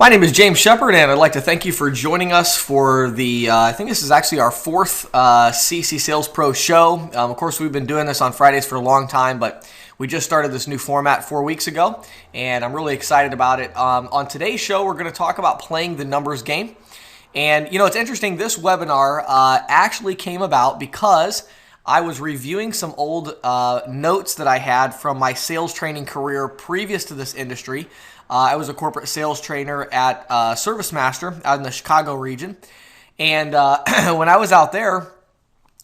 My name is James Shepard, and I'd like to thank you for joining us for the, I think this is actually our fourth CCSalesPro show. Of course, we've been doing this on Fridays for a long time, but we just started this new format 4 weeks ago, and I'm really excited about it. On today's show, we're going to talk about playing the numbers game. And, you know, it's interesting, this webinar actually came about because I was reviewing some old notes that I had from my sales training career previous to this industry. I was a corporate sales trainer at ServiceMaster out in the Chicago region. And when I was out there,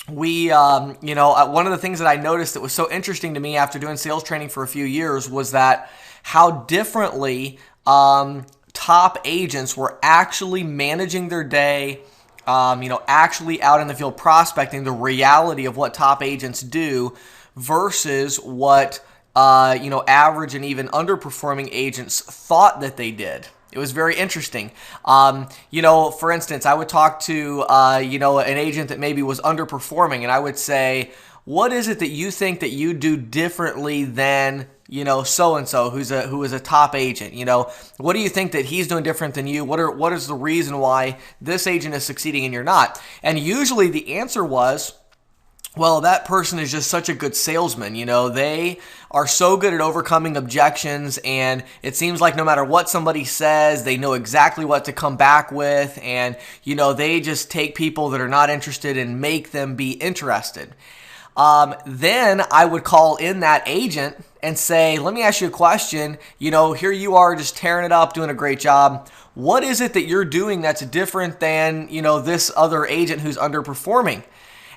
one of the things that I noticed that was so interesting to me after doing sales training for a few years was that how differently top agents were actually managing their day, actually out in the field prospecting, the reality of what top agents do versus what average and even underperforming agents thought that they did. It was very interesting. For instance, I would talk to, an agent that maybe was underperforming, and I would say, what is it that you think that you do differently than, so-and-so who is a top agent? What do you think that he's doing different than you? What is the reason why this agent is succeeding and you're not? And usually the answer was, well, that person is just such a good salesman. They are so good at overcoming objections, and it seems like no matter what somebody says, they know exactly what to come back with, and, they just take people that are not interested and make them be interested. Then I would call in that agent and say, let me ask you a question. Here you are just tearing it up, doing a great job. What is it that you're doing that's different than, this other agent who's underperforming?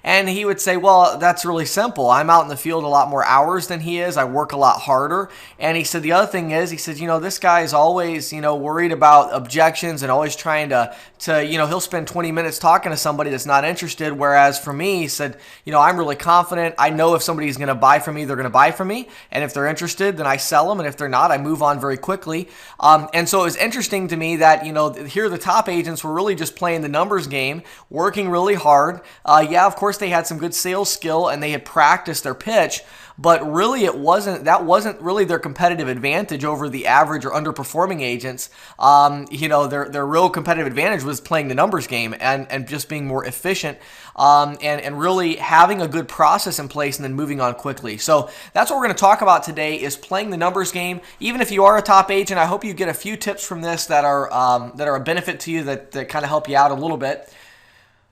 And he would say, well, that's really simple. I'm out in the field a lot more hours than he is. I work a lot harder. And he said, the other thing is, he says, this guy is always, worried about objections and always trying to he'll spend 20 minutes talking to somebody that's not interested. Whereas for me, he said, I'm really confident. I know if somebody's going to buy from me, they're going to buy from me. And if they're interested, then I sell them. And if they're not, I move on very quickly. And so it was interesting to me that, here the top agents were really just playing the numbers game, working really hard. Of course, they had some good sales skill and they had practiced their pitch, but really that wasn't really their competitive advantage over the average or underperforming agents. Their real competitive advantage was playing the numbers game and just being more efficient and really having a good process in place and then moving on quickly. So that's what we're going to talk about today, is playing the numbers game. Even if you are a top agent, I hope you get a few tips from this that are a benefit to you, that kind of help you out a little bit.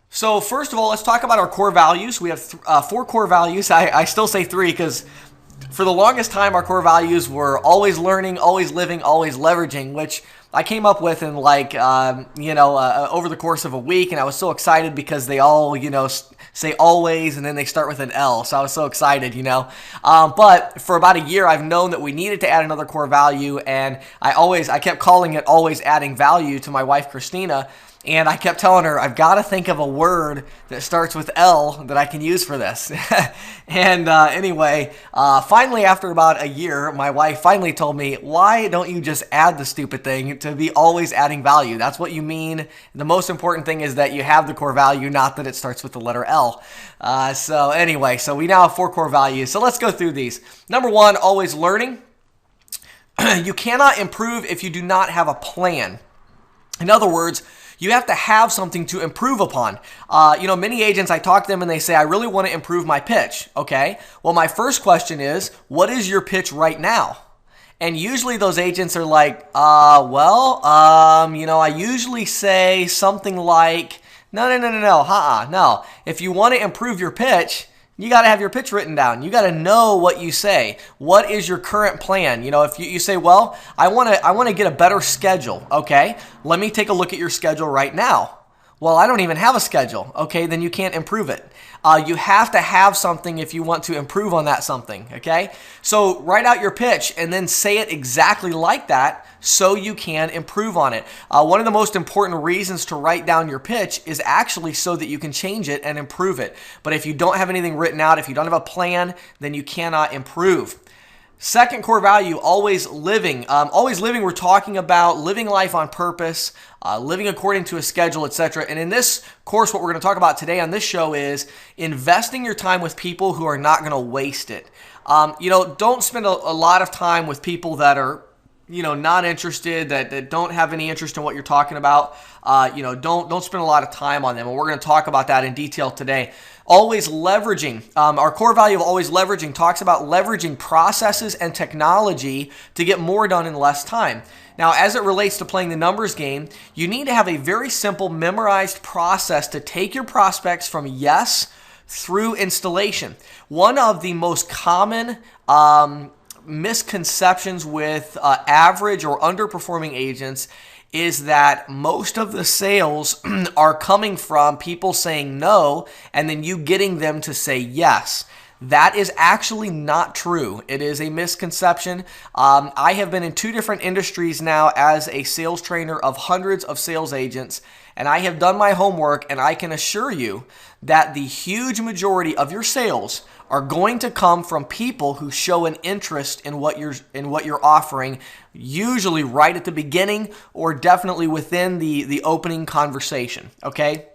So first of all, let's talk about our core values. We have 4 core values. I still say 3 because for the longest time, our core values were always learning, always living, always leveraging, which I came up with in over the course of a week. And I was so excited because they all, say always, and then they start with an L. So I was so excited, But for about a year, I've known that we needed to add another core value. And I kept calling it always adding value to my wife, Christina. And I kept telling her, I've got to think of a word that starts with L that I can use for this. And finally, after about a year, my wife finally told me, why don't you just add the stupid thing to be always adding value? That's what you mean. The most important thing is that you have the core value, not that it starts with the letter L. So we now have 4 core values. So let's go through these. Number 1, always learning. You cannot improve if you do not have a plan. In other words, you have to have something to improve upon. Many agents, I talk to them and they say, I really want to improve my pitch. Okay, well, my first question is, what is your pitch right now? And usually those agents are like, I usually say something like, no. If you want to improve your pitch, you got to have your pitch written down. You got to know what you say. What is your current plan? If you say, well, I want to get a better schedule. Okay, let me take a look at your schedule right now. Well, I don't even have a schedule. Okay, then you can't improve it. You have to have something if you want to improve on that something. Okay, so write out your pitch and then say it exactly like that so you can improve on it. One of the most important reasons to write down your pitch is actually so that you can change it and improve it. But if you don't have anything written out, if you don't have a plan, then you cannot improve. Second core value, always living. Always living, we're talking about living life on purpose, living according to a schedule, etc. And in this course, what we're going to talk about today on this show is investing your time with people who are not going to waste it. Don't spend a lot of time with people that are not interested, that don't have any interest in what you're talking about, don't spend a lot of time on them. And we're going to talk about that in detail today. Always leveraging. Our core value of always leveraging talks about leveraging processes and technology to get more done in less time. Now, as it relates to playing the numbers game, you need to have a very simple memorized process to take your prospects from yes through installation. One of the most common misconceptions with average or underperforming agents is that most of the sales are coming from people saying no and then you getting them to say yes. That is actually not true. It is a misconception. I have been in 2 different industries now as a sales trainer of hundreds of sales agents, and I have done my homework, and I can assure you that the huge majority of your sales are going to come from people who show an interest in what you're offering, usually right at the beginning or definitely within the opening conversation, okay?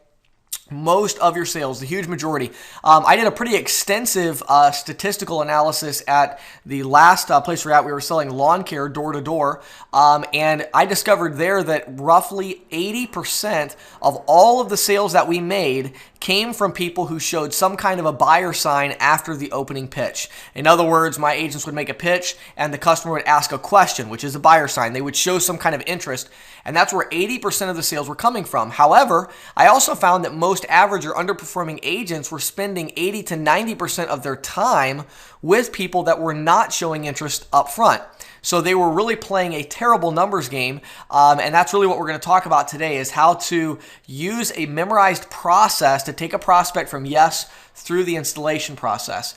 Most of your sales, the huge majority. I did a pretty extensive statistical analysis at the last place we were selling lawn care door to door, and I discovered there that roughly 80% of all of the sales that we made came from people who showed some kind of a buyer sign after the opening pitch. In other words, my agents would make a pitch and the customer would ask a question, which is a buyer sign. They would show some kind of interest, and that's where 80% of the sales were coming from. However, I also found that most average or underperforming agents were spending 80 to 90% of their time with people that were not showing interest up front. So they were really playing a terrible numbers game, and that's really what we're going to talk about today, is how to use a memorized process to take a prospect from yes through the installation process.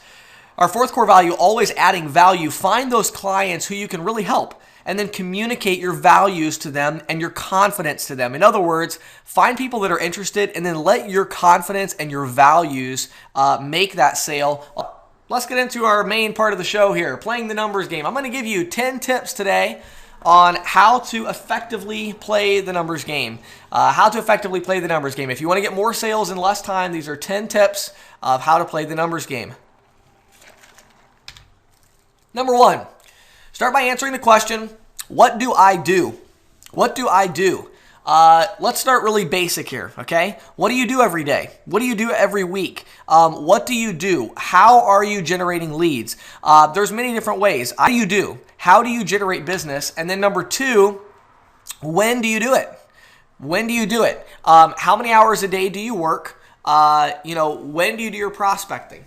Our 4th core value, always adding value. Find those clients who you can really help, and then communicate your values to them and your confidence to them. In other words, find people that are interested and then let your confidence and your values make that sale. Let's get into our main part of the show here, playing the numbers game. I'm going to give you 10 tips today on how to effectively play the numbers game. If you want to get more sales in less time, these are 10 tips of how to play the numbers game. Number 1, start by answering the question, what do I do? What do I do? Let's start really basic here, okay? What do you do every day? What do you do every week? What do you do? How are you generating leads? There's many different ways. What do you do? How do you generate business? And then number 2, when do you do it? When do you do it? How many hours a day do you work? When do you do your prospecting?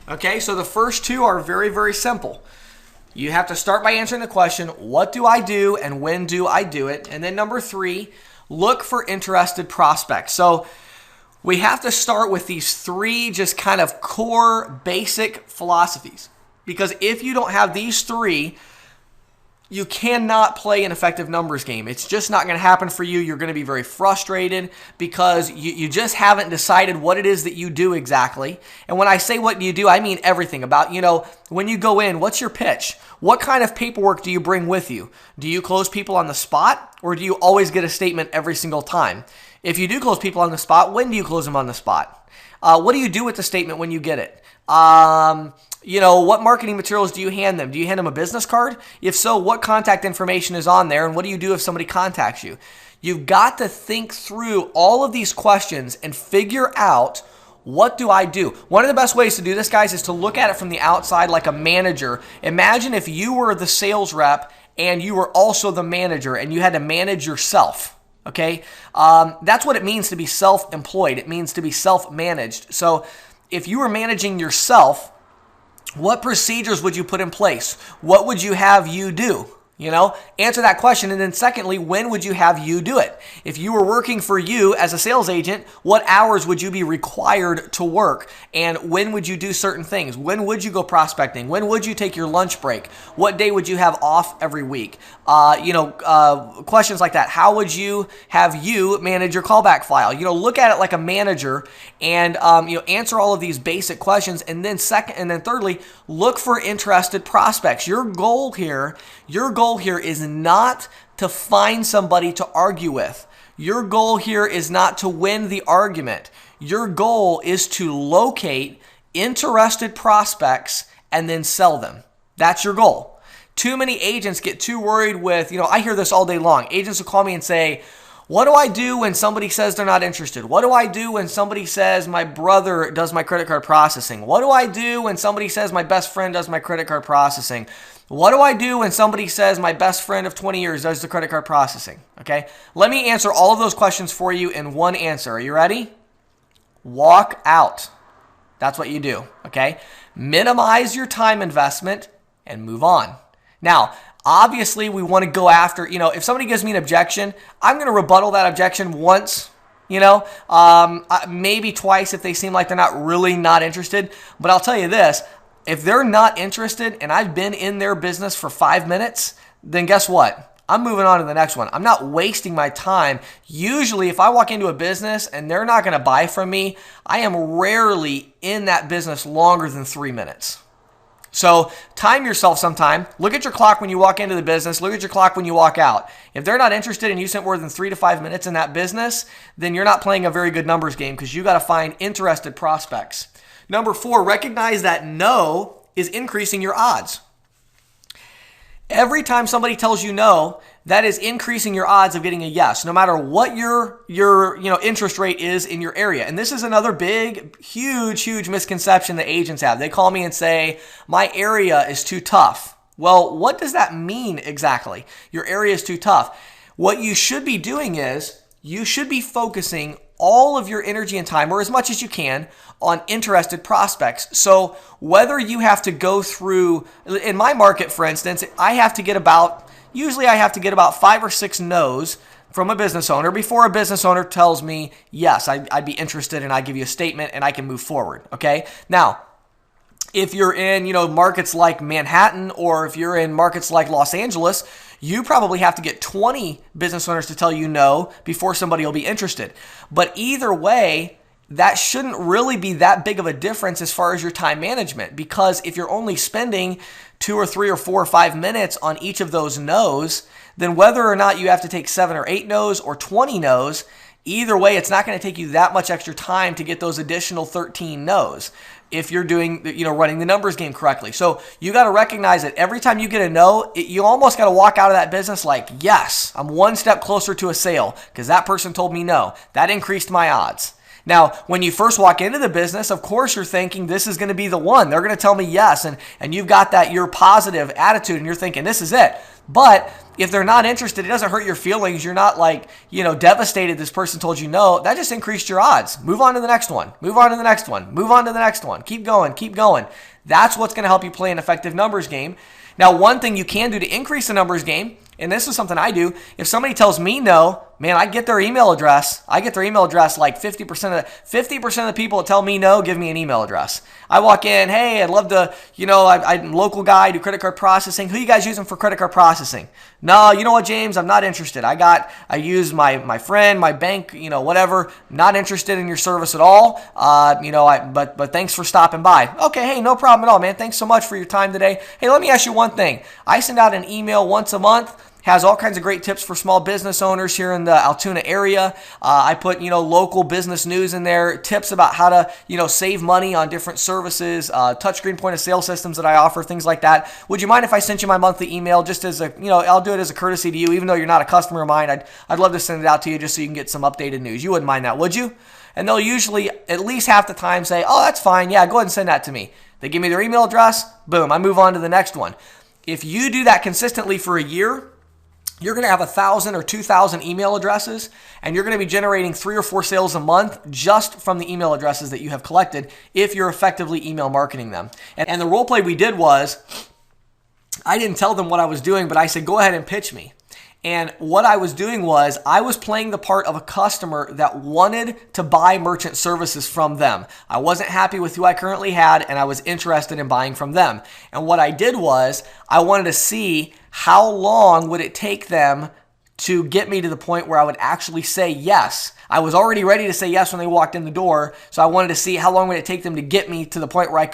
Okay, so the first 2 are very, very simple. You have to start by answering the question, what do I do and when do I do it? And then number 3, look for interested prospects. So we have to start with these 3 just kind of core basic philosophies. Because if you don't have these 3, you cannot play an effective numbers game. It's just not going to happen for you. You're going to be very frustrated because you just haven't decided what it is that you do exactly. And when I say what you do, I mean everything about, when you go in, what's your pitch? What kind of paperwork do you bring with you? Do you close people on the spot, or do you always get a statement every single time? If you do close people on the spot, when do you close them on the spot? What do you do with the statement when you get it? What marketing materials do you hand them? Do you hand them a business card? If so, what contact information is on there, and what do you do if somebody contacts you? You've got to think through all of these questions and figure out, what do I do? One of the best ways to do this, guys, is to look at it from the outside like a manager. Imagine if you were the sales rep and you were also the manager and you had to manage yourself. Okay? That's what it means to be self-employed. It means to be self-managed. So if you were managing yourself, what procedures would you put in place? What would you have you do? Answer that question. And then secondly, when would you have you do it? If you were working for you as a sales agent, what hours would you be required to work? And when would you do certain things? When would you go prospecting? When would you take your lunch break? What day would you have off every week? Questions like that. How would you have you manage your callback file? Look at it like a manager and, answer all of these basic questions. And then thirdly, look for interested prospects. Your goal here is not to find somebody to argue with. Your goal here is not to win the argument. Your goal is to locate interested prospects and then sell them. That's your goal. Too many agents get too worried with, I hear this all day long. Agents will call me and say, what do I do when somebody says they're not interested? What do I do when somebody says my brother does my credit card processing? What do I do when somebody says my best friend does my credit card processing? What do I do when somebody says my best friend of 20 years does the credit card processing? Okay, let me answer all of those questions for you in one answer. Are you ready? Walk out. That's what you do, okay? Minimize your time investment and move on. Now, obviously, we want to go after, if somebody gives me an objection, I'm going to rebuttal that objection once, maybe twice if they seem like they're not interested. But I'll tell you this, if they're not interested and I've been in their business for 5 minutes, then guess what? I'm moving on to the next one. I'm not wasting my time. Usually, if I walk into a business and they're not going to buy from me, I am rarely in that business longer than 3 minutes. So time yourself sometime. Look at your clock when you walk into the business. Look at your clock when you walk out. If they're not interested and you spent more than 3 to 5 minutes in that business, then you're not playing a very good numbers game because you got to find interested prospects. Number 4, recognize that no is increasing your odds. Every time somebody tells you no, that is increasing your odds of getting a yes, no matter what your interest rate is in your area. And this is another big, huge misconception that agents have. They call me and say, my area is too tough. Well, what does that mean exactly? Your area is too tough. What you should be doing is you should be focusing all of your energy and time, or as much as you can, on interested prospects. So whether you have to go through, in my market, for instance, I have to get about 5 or 6 no's from a business owner before a business owner tells me, yes, I'd be interested, and I give you a statement and I can move forward. Okay. Now, if you're in, markets like Manhattan, or if you're in markets like Los Angeles, you probably have to get 20 business owners to tell you no before somebody will be interested. But either way, that shouldn't really be that big of a difference as far as your time management, because if you're only spending 2 or 3 or 4 or 5 minutes on each of those no's, then whether or not you have to take 7 or 8 no's or 20 no's, either way, it's not going to take you that much extra time to get those additional 13 no's if you're doing, running the numbers game correctly. So you got to recognize that every time you get a no, you almost got to walk out of that business like, yes, I'm one step closer to a sale because that person told me no. That increased my odds. Now, when you first walk into the business, of course, you're thinking this is going to be the one. They're going to tell me yes, and you've got that your positive attitude, and you're thinking this is it. But if they're not interested, it doesn't hurt your feelings. You're not devastated this person told you no. That just increased your odds. Move on to the next one. Move on to the next one. Move on to the next one. Keep going. Keep going. That's what's going to help you play an effective numbers game. Now, one thing you can do to increase the numbers game, and this is something I do, if somebody tells me no, man, I get their email address. I get their email address like 50% of the people that tell me no give me an email address. I walk in, hey, I'd love to, I'm a local guy, I do credit card processing. Who you guys using for credit card processing? No, you know what, James, I'm not interested. I use my friend, my bank, whatever. Not interested in your service at all. But thanks for stopping by. Okay, hey, no problem at all, man. Thanks so much for your time today. Hey, let me ask you one thing. I send out an email once a month. Has all kinds of great tips for small business owners here in the Altoona area. I put, local business news in there, tips about how to, save money on different services, touchscreen point of sale systems that I offer, things like that. Would you mind if I sent you my monthly email just as a, I'll do it as a courtesy to you, even though you're not a customer of mine. I'd love to send it out to you just so you can get some updated news. You wouldn't mind that, would you? And they'll usually at least half the time say, oh, that's fine. Yeah, go ahead and send that to me. They give me their email address. Boom, I move on to the next one. If you do that consistently for a year, you're going to have 1,000 or 2,000 email addresses, and you're going to be generating 3 or 4 sales a month just from the email addresses that you have collected if you're effectively email marketing them. And the role play we did was, I didn't tell them what I was doing, but I said, go ahead and pitch me. And what I was doing was I was playing the part of a customer that wanted to buy merchant services from them. I wasn't happy with who I currently had, and I was interested in buying from them. And what I did was I wanted to see how long would it take them to get me to the point where I would actually say yes. I was already ready to say yes when they walked in the door, so I wanted to see how long would it take them to get me to the point where I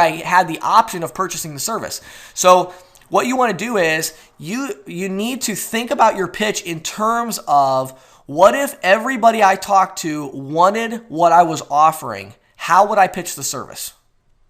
had the option of purchasing the service. So what you want to do is you need to think about your pitch in terms of, what if everybody I talked to wanted what I was offering? How would I pitch the service?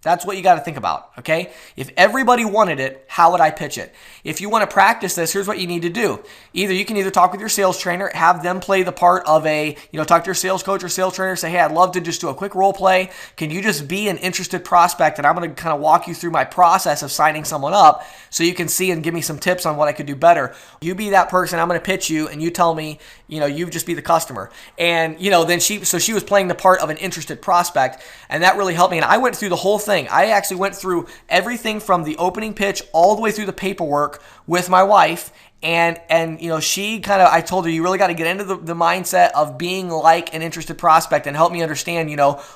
That's what you got to think about, okay? If everybody wanted it, how would I pitch it? If you want to practice this, here's what you need to do. You can either talk with your sales trainer, have them play the part of talk to your sales coach or sales trainer, say, hey, I'd love to just do a quick role play. Can you just be an interested prospect? And I'm going to kind of walk you through my process of signing someone up so you can see and give me some tips on what I could do better. You be that person, I'm going to pitch you, and you tell me, you just be the customer. And, then she was playing the part of an interested prospect, and that really helped me. And I went through the whole thing. I actually went through everything from the opening pitch all the way through the paperwork with my wife. And she I told her, you really got to get into the mindset of being like an interested prospect and help me understand,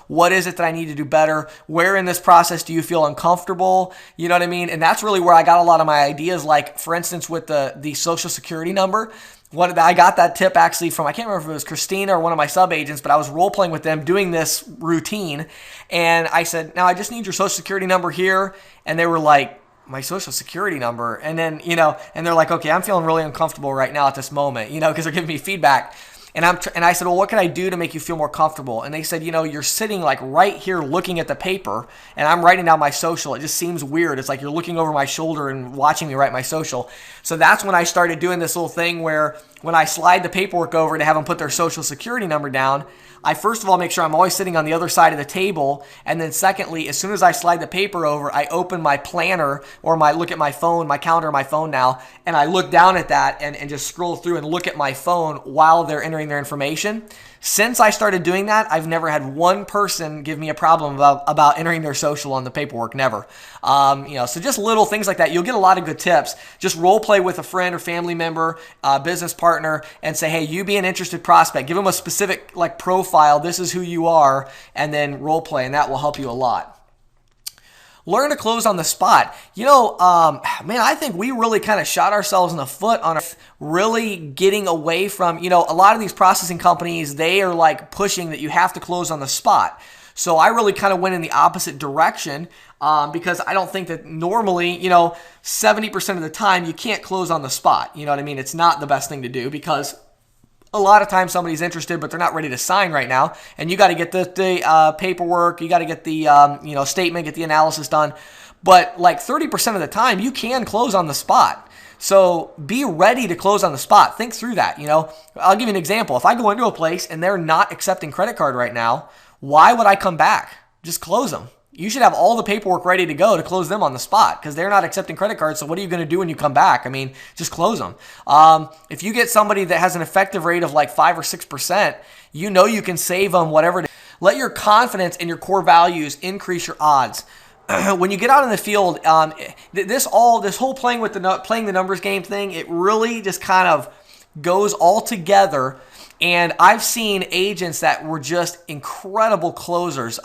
what is it that I need to do better? Where in this process do you feel uncomfortable? You know what I mean? And that's really where I got a lot of my ideas. Like, for instance, with the social security number, I got that tip actually from, I can't remember if it was Christina or one of my sub-agents, but I was role-playing with them doing this routine. And I said, now I just need your social security number here. And they were like, my social security number. And then, and they're like, okay, I'm feeling really uncomfortable right now at this moment, because they're giving me feedback. And I said, well, what can I do to make you feel more comfortable? And they said, you're sitting like right here looking at the paper, and I'm writing down my social. It just seems weird. It's like you're looking over my shoulder and watching me write my social. So that's when I started doing this little thing where when I slide the paperwork over to have them put their social security number down, I first of all make sure I'm always sitting on the other side of the table, and then secondly, as soon as I slide the paper over, I open my planner or look at my phone, my calendar on my phone now, and I look down at that and just scroll through and look at my phone while they're entering their information. Since I started doing that, I've never had one person give me a problem about entering their social on the paperwork, never. So just little things like that. You'll get a lot of good tips. Just role play with a friend or family member, business partner, and say, hey, you be an interested prospect. Give them a specific profile. This is who you are, and then role play, and that will help you a lot. Learn to close on the spot. I think we really kind of shot ourselves in the foot on really getting away from, a lot of these processing companies, they are pushing that you have to close on the spot. So I really kind of went in the opposite direction because I don't think that normally, 70% of the time you can't close on the spot. You know what I mean? It's not the best thing to do because a lot of times somebody's interested, but they're not ready to sign right now. And you got to get the paperwork. You got to get the statement, get the analysis done. But 30% of the time, you can close on the spot. So be ready to close on the spot. Think through that. I'll give you an example. If I go into a place and they're not accepting credit card right now, why would I come back? Just close them. You should have all the paperwork ready to go to close them on the spot because they're not accepting credit cards. So what are you going to do when you come back? Just close them. If you get somebody that has an effective rate of 5 or 6%, you can save them whatever. Let your confidence in your core values increase your odds. When you get out in the field, this whole playing the numbers game thing, it really just kind of goes all together. And I've seen agents that were just incredible closers.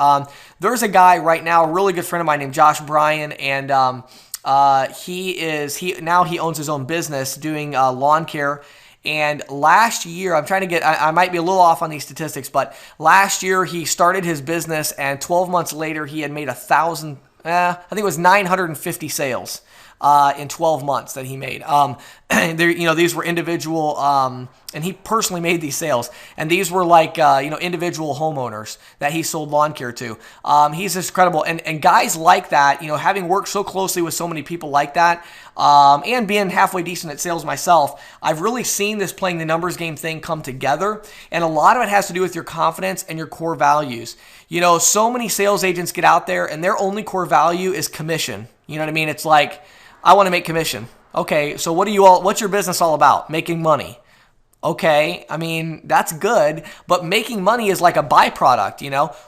There's a guy right now, a really good friend of mine named Josh Bryan, and he owns his own business doing lawn care. And last year, I might be a little off on these statistics, but last year he started his business, and 12 months later he had made 950 sales in 12 months that he made. These were individual, and he personally made these sales. And these were individual homeowners that he sold lawn care to. He's just incredible. And guys like that, having worked so closely with so many people like that, and being halfway decent at sales myself, I've really seen this playing the numbers game thing come together. And a lot of it has to do with your confidence and your core values. So many sales agents get out there and their only core value is commission. You know what I mean? It's like, I want to make commission. Okay, so what's your business all about? Making money. Okay, that's good, but making money is like a byproduct,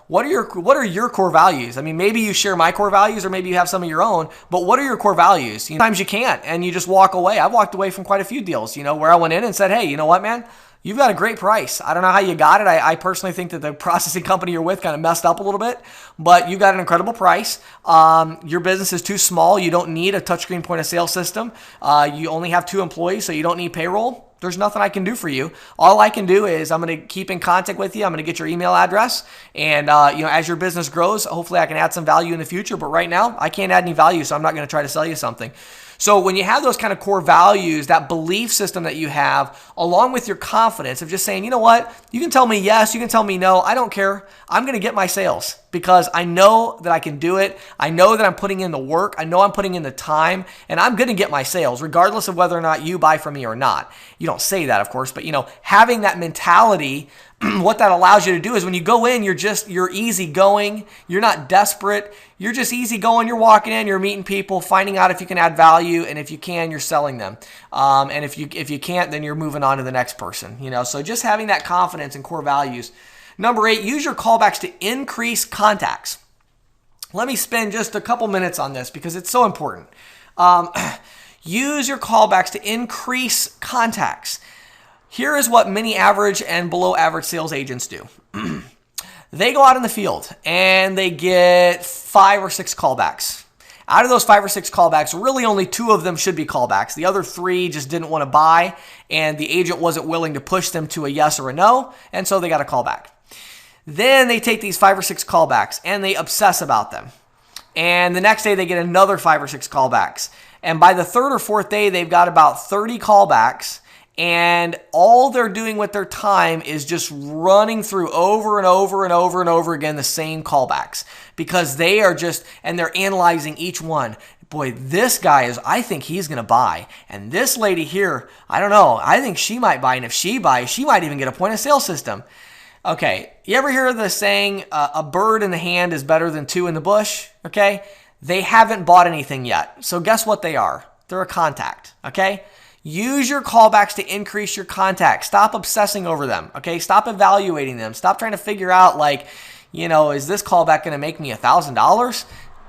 What are your core values? Maybe you share my core values or maybe you have some of your own, but what are your core values? Sometimes you can't and you just walk away. I've walked away from quite a few deals, where I went in and said, hey, you know what, man? You've got a great price. I don't know how you got it. I personally think that the processing company you're with kind of messed up a little bit, but you got an incredible price. Your business is too small. You don't need a touchscreen point of sale system. You only have 2 employees, so you don't need payroll. There's nothing I can do for you. All I can do is I'm going to keep in contact with you. I'm going to get your email address. And, as your business grows, hopefully I can add some value in the future. But right now, I can't add any value, so I'm not going to try to sell you something. So when you have those kind of core values, that belief system that you have, along with your confidence of just saying, you know what, you can tell me yes, you can tell me no, I don't care. I'm going to get my sales because I know that I can do it. I know that I'm putting in the work. I know I'm putting in the time, and I'm going to get my sales regardless of whether or not you buy from me or not. You don't say that, of course, but having that mentality, what that allows you to do is when you go in, you're easy going. You're not desperate. You're just easy going. You're walking in, you're meeting people, finding out if you can add value, and if you can, you're selling them. And if you can't, then you're moving on to the next person. So just having that confidence and core values. Number 8, use your callbacks to increase contacts. Let me spend just a couple minutes on this because it's so important. Use your callbacks to increase contacts. Here is what many average and below average sales agents do. They go out in the field and they get 5 or 6 callbacks. Out of those 5 or 6 callbacks, really only 2 of them should be callbacks. The other 3 just didn't want to buy, and the agent wasn't willing to push them to a yes or a no, and so they got a callback. Then they take these 5 or 6 callbacks and they obsess about them. And the next day they get another 5 or 6 callbacks. And by the 3rd or 4th day, they've got about 30 callbacks. And all they're doing with their time is just running through over and over and over and over again the same callbacks. Because they're analyzing each one. Boy, this guy I think he's going to buy. And this lady here, I don't know, I think she might buy. And if she buys, she might even get a point of sale system. Okay, you ever hear the saying, a bird in the hand is better than 2 in the bush? Okay, they haven't bought anything yet. So guess what they are? They're a contact, okay? Use your callbacks to increase your contacts. Stop obsessing over them, okay? Stop evaluating them. Stop trying to figure out is this callback going to make me $1,000?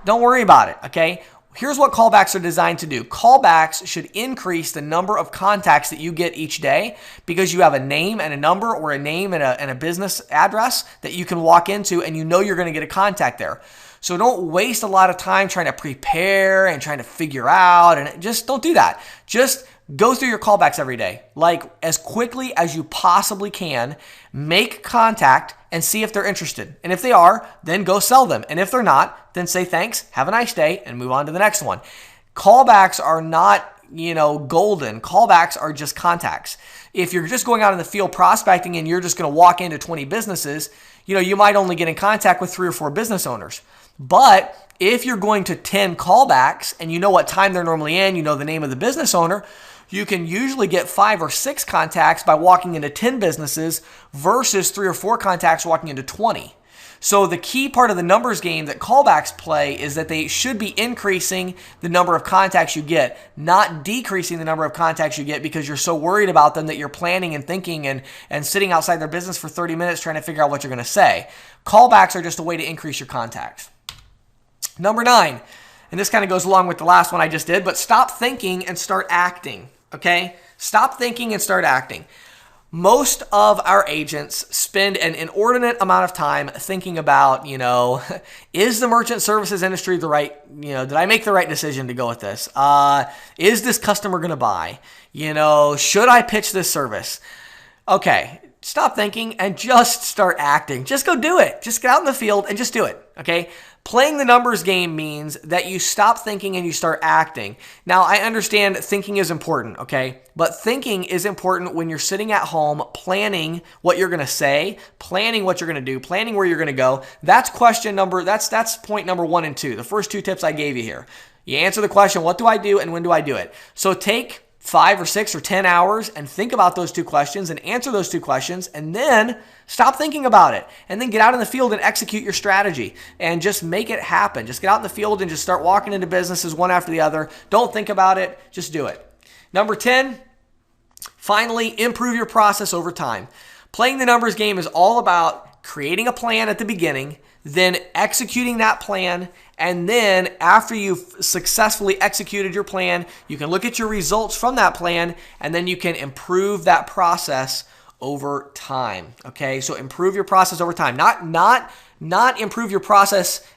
Don't worry about it, okay? Here's what callbacks are designed to do. Callbacks should increase the number of contacts that you get each day because you have a name and a number or a name and a business address that you can walk into and you're going to get a contact there. So don't waste a lot of time trying to prepare and trying to figure out, and just don't do that. Just go through your callbacks every day. As quickly as you possibly can, make contact and see if they're interested. And if they are, then go sell them. And if they're not, then say thanks, have a nice day, and move on to the next one. Callbacks are not, golden. Callbacks are just contacts. If you're just going out in the field prospecting and you're just going to walk into 20 businesses, you might only get in contact with 3 or 4 business owners. But if you're going to 10 callbacks and you know what time they're normally in, the name of the business owner, you can usually get 5 or 6 contacts by walking into 10 businesses versus 3 or 4 contacts walking into 20. So the key part of the numbers game that callbacks play is that they should be increasing the number of contacts you get, not decreasing the number of contacts you get because you're so worried about them that you're planning and thinking and sitting outside their business for 30 minutes trying to figure out what you're going to say. Callbacks are just a way to increase your contacts. Number 9, and this kind of goes along with the last one I just did, but stop thinking and start acting, okay? Stop thinking and start acting. Most of our agents spend an inordinate amount of time thinking about, is the merchant services industry the right, did I make the right decision to go with this? Is this customer going to buy? Should I pitch this service? Okay, stop thinking and just start acting. Just go do it. Just get out in the field and just do it, okay? Playing the numbers game means that you stop thinking and you start acting. Now, I understand thinking is important, okay? But thinking is important when you're sitting at home planning what you're going to say, planning what you're going to do, planning where you're going to go. That's point number 1 and 2, the first 2 tips I gave you here. You answer the question, what do I do and when do I do it? So take 5 or 6 or 10 hours and think about those 2 questions and answer those 2 questions, and then stop thinking about it and then get out in the field and execute your strategy and just make it happen. Just get out in the field and just start walking into businesses one after the other. Don't think about it. Just do it. Number 10, finally, improve your process over time. Playing the numbers game is all about creating a plan at the beginning, then executing that plan, and then after you've successfully executed your plan, you can look at your results from that plan, and then you can improve that process over time. Okay, so improve your process over time. Not improve your process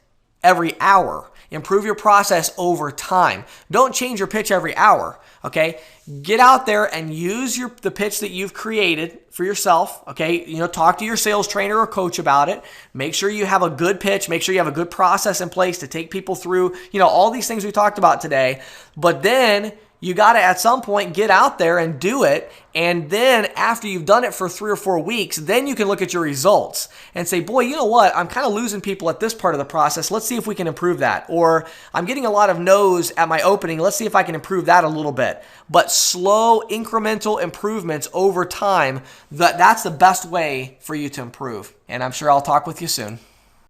every hour. Improve your process over time. Don't change your pitch every hour. Okay, get out there and use the pitch that you've created for yourself. Okay, talk to your sales trainer or coach about it. Make sure you have a good pitch. Make sure you have a good process in place to take people through, all these things we talked about today. But then You got to at some point get out there and do it. And then after you've done it for 3 or 4 weeks, then you can look at your results and say, boy, you know what? I'm kind of losing people at this part of the process. Let's see if we can improve that. Or I'm getting a lot of no's at my opening. Let's see if I can improve that a little bit. But slow incremental improvements over time, that's the best way for you to improve. And I'm sure I'll talk with you soon.